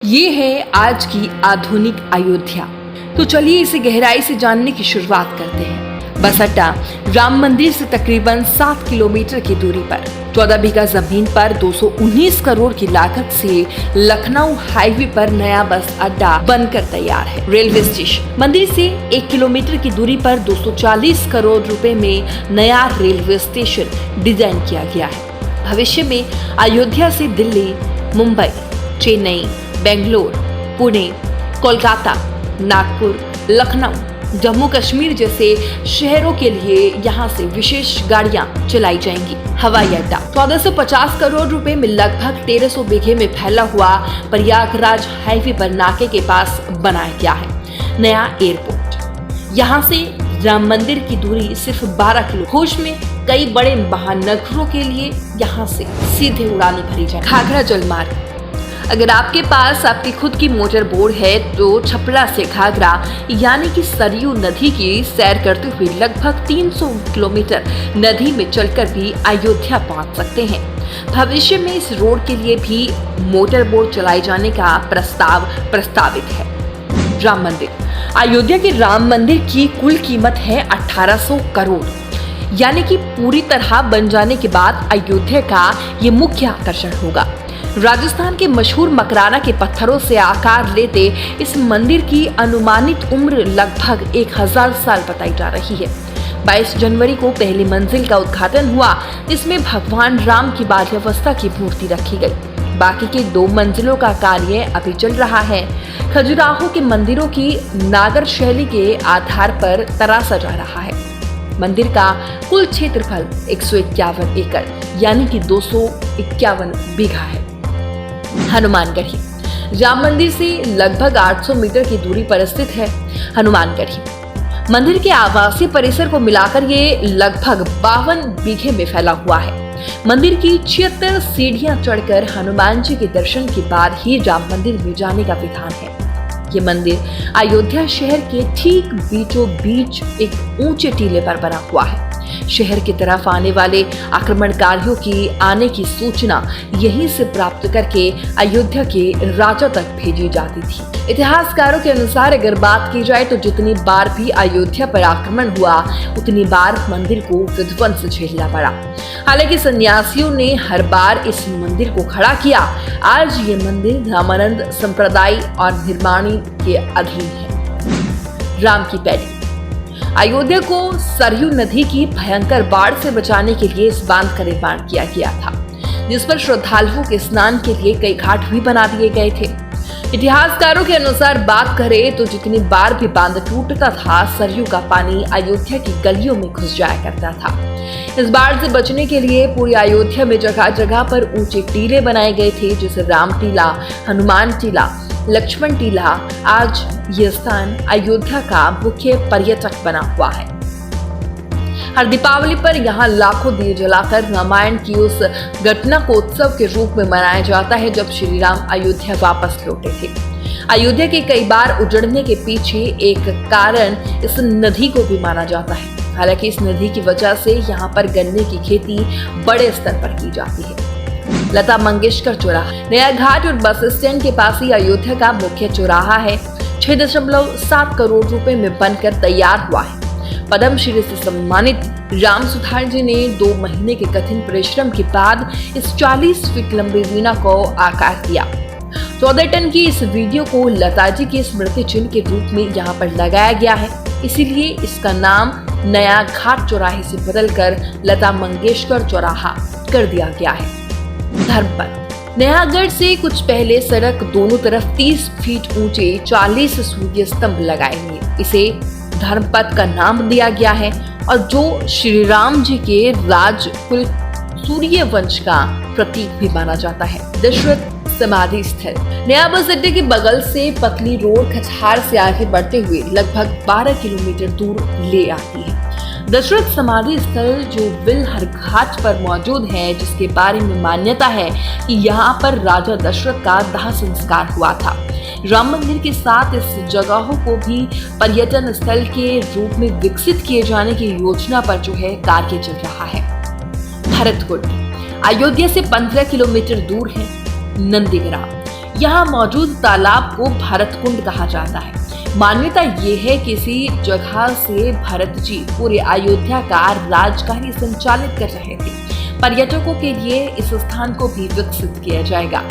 ये है आज की आधुनिक अयोध्या। तो चलिए इसे गहराई से जानने की शुरुआत करते हैं। बस अड्डा राम मंदिर से तकरीबन 7 किलोमीटर की दूरी पर 14 बीघा जमीन पर 219 करोड़ की लागत से लखनऊ हाईवे पर नया बस अड्डा बनकर तैयार है। रेलवे स्टेशन मंदिर से 1 किलोमीटर की दूरी पर 240 करोड़ रुपए में नया रेलवे स्टेशन डिजाइन किया गया है। भविष्य में अयोध्या से दिल्ली, मुंबई, चेन्नई, बेंगलोर, पुणे, कोलकाता, नागपुर, लखनऊ, जम्मू कश्मीर जैसे शहरों के लिए यहां से विशेष गाड़ियां चलाई जाएंगी। हवाई अड्डा 1450 करोड़ रुपए में लगभग 1300 बीघे में फैला हुआ प्रयागराज हाईवे पर नाके के पास बनाया गया है। नया एयरपोर्ट यहां से राम मंदिर की दूरी सिर्फ 12 किलो। होश में कई बड़े महानगरों के लिए यहां से सीधे उड़ानें भरी जाए। घाघरा जलमार्ग अगर आपके पास आपकी खुद की मोटर बोट है तो छपरा से घाघरा यानी कि सरयू नदी की सैर करते हुए लगभग 300 किलोमीटर नदी में चलकर भी अयोध्या पहुंच सकते हैं। भविष्य में इस रोड के लिए भी मोटर बोट चलाए जाने का प्रस्ताव प्रस्तावित है। राम मंदिर अयोध्या के राम मंदिर की कुल कीमत है 1800 करोड़, यानी कि पूरी तरह बन जाने के बाद अयोध्या का ये मुख्य आकर्षण होगा। राजस्थान के मशहूर मकराना के पत्थरों से आकार लेते इस मंदिर की अनुमानित उम्र लगभग 1000 साल बताई जा रही है। 22 जनवरी को पहली मंजिल का उद्घाटन हुआ, जिसमें भगवान राम की बाल्यावस्था की मूर्ति रखी गई। बाकी के 2 मंजिलों का कार्य अभी चल रहा है। खजुराहो के मंदिरों की नागर शैली के आधार पर तराशा जा रहा है। मंदिर का कुल क्षेत्रफल 151 एकड़ यानी कि 251 बीघा है। हनुमानगढ़ी राम मंदिर से लगभग 800 मीटर की दूरी पर स्थित है। हनुमानगढ़ी मंदिर के आवासीय परिसर को मिलाकर ये लगभग 52 बीघे में फैला हुआ है। मंदिर की 76 सीढ़ियां चढ़कर हनुमान जी के दर्शन के बाद ही राम मंदिर में जाने का विधान है। ये मंदिर अयोध्या शहर के ठीक बीचों बीच एक ऊंचे टीले पर बना हुआ है। शहर की तरफ आने वाले आक्रमणकारियों की आने की सूचना यहीं से प्राप्त करके अयोध्या के राजा तक भेजी जाती थी। इतिहासकारों के अनुसार अगर बात की जाए तो जितनी बार भी अयोध्या पर आक्रमण हुआ उतनी बार मंदिर को विध्वंस झेलना पड़ा। हालांकि सन्यासियों ने हर बार इस मंदिर को खड़ा किया। आज ये मंदिर रामानंद संप्रदाय और निर्माणी के अधीन है। राम की पैड़ी अयोध्या को सरयू नदी की भयंकर बाढ़ से बचाने के लिए इस बांध का निर्माण किया गया था, जिस पर श्रद्धालुओं के स्नान के लिए कई घाट भी बना दिए गए थे। इतिहासकारों के अनुसार बात करें तो जितनी बार भी बांध टूटता था, सरयू का पानी अयोध्या की गलियों में घुस जाया करता था। इस बाढ़ से बचने के लिए पूरी अयोध्या में जगह जगह पर ऊंचे टीले बनाए गए थे, जैसे राम टीला, हनुमान टीला, लक्ष्मण टीला। आज ये स्थान अयोध्या का मुख्य पर्यटक बना हुआ है। हर दीपावली पर यहाँ लाखों दिए जलाकर रामायण की उस घटना को उत्सव के रूप में मनाया जाता है जब श्री राम अयोध्या वापस लौटे थे। अयोध्या के कई बार उजड़ने के पीछे एक कारण इस नदी को भी माना जाता है। हालांकि इस नदी की वजह से यहाँ पर गन्ने की खेती बड़े स्तर पर की जाती है। लता मंगेशकर चौराहा नया घाट और बस स्टैंड के पास ही अयोध्या का मुख्य चौराहा है। 6.7 करोड़ रुपए में बनकर तैयार हुआ है। पद्मश्री से सम्मानित राम सुधार जी ने 2 महीने के कठिन परिश्रम के बाद इस 40 फीट लंबी वीणा को आकार दिया। 14 टन की इस वीडियो को लता जी के स्मृति चिन्ह के रूप में यहाँ पर लगाया गया है। इसीलिए इसका नाम नया घाट चौराहे से बदलकर लता मंगेशकर चौराहा कर दिया गया है। धर्मपथ नयागढ़ से कुछ पहले सड़क दोनों तरफ 30 फीट ऊंचे 40 सूर्य स्तंभ लगाए हुए इसे धर्मपथ का नाम दिया गया है, और जो श्री राम जी के राजकुल सूर्य वंश का प्रतीक भी माना जाता है। दशरथ समाधि स्थल नया बस अड्डे के बगल से पतली रोड कछार से आगे बढ़ते हुए लगभग 12 किलोमीटर दूर ले आती है। दशरथ समाधि स्थल जो बिलहर घाट पर मौजूद है, जिसके बारे में मान्यता है कि यहाँ पर राजा दशरथ का दाह संस्कार हुआ था। राम मंदिर के साथ इस जगहों को भी पर्यटन स्थल के रूप में विकसित किए जाने की योजना पर जो है कार्य चल रहा है। भरतकुंड अयोध्या से 15 किलोमीटर दूर है। नंदीग्राम यहाँ मौजूद तालाब को भरत कुंड कहा जाता है। मान्यता ये है कि इसी जगह से भरत जी पूरे अयोध्या का राजकार्य संचालित कर रहे थे। पर्यटकों के लिए इस स्थान को भी विकसित किया जाएगा।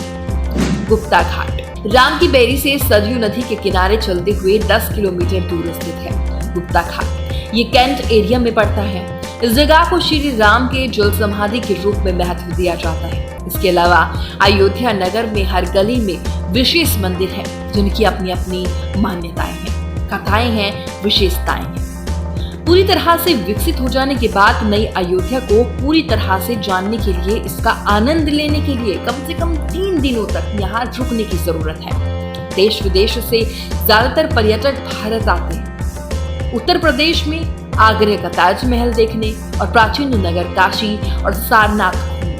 गुप्ता घाट राम की बेरी से सरयू नदी के किनारे चलते हुए 10 किलोमीटर दूर स्थित है। गुप्ता घाट ये कैंट एरिया में पड़ता है। इस जगह को श्री राम के जल समाधि के रूप में महत्व दिया जाता है। इसके अलावा अयोध्या नगर में हर गली में विशेष मंदिर हैं, जिनकी अपनी अपनी मान्यताएं हैं, कथाएं हैं, विशेषताएं हैं। पूरी तरह से विकसित हो जाने के बाद नई अयोध्या को पूरी तरह से जानने के लिए, इसका आनंद लेने के लिए कम से कम 3 दिनों तक यहाँ रुकने की जरूरत है। देश विदेश से ज्यादातर पर्यटक भारत आते हैं। उत्तर प्रदेश में आगरा का ताजमहल देखने और प्राचीन नगर काशी और सारनाथ घूमने।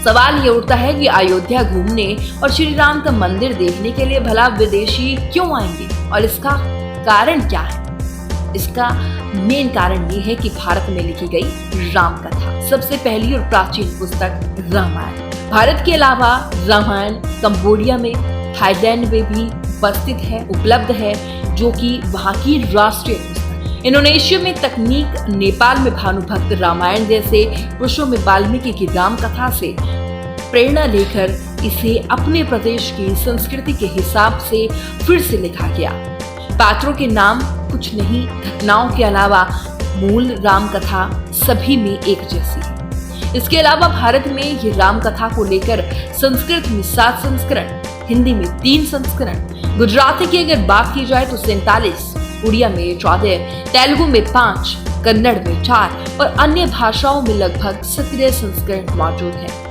सवाल ये उठता है कि अयोध्या घूमने और श्री राम का मंदिर देखने के लिए भला विदेशी क्यों आएंगे, और इसका कारण क्या है? इसका मेन कारण ये है कि भारत में लिखी गई राम कथा सबसे पहली और प्राचीन पुस्तक रामायण। भारत के अलावा रामायण कंबोडिया में, थाईलैंड में भी उपलब्ध है, जो कि वहाँ की राष्ट्रीय पुस्तक। इंडोनेशिया में तकनीक, नेपाल में भानुभक्त रामायण जैसे पुरुषों में वाल्मीकि की राम कथा से प्रेरणा लेकर इसे अपने प्रदेश की संस्कृति के हिसाब से फिर से लिखा गया। पात्रों के नाम कुछ नहीं, घटनाओं के अलावा मूल राम कथा सभी में एक जैसी है। इसके अलावा भारत में ये राम कथा को लेकर संस्कृत में 7 संस्करण, हिंदी में 3 संस्करण, गुजराती की अगर बात की जाए तो 47, उड़िया में 14, तेलुगु में 5, कन्नड़ में 4 और अन्य भाषाओं में लगभग 17 संस्करण मौजूद हैं।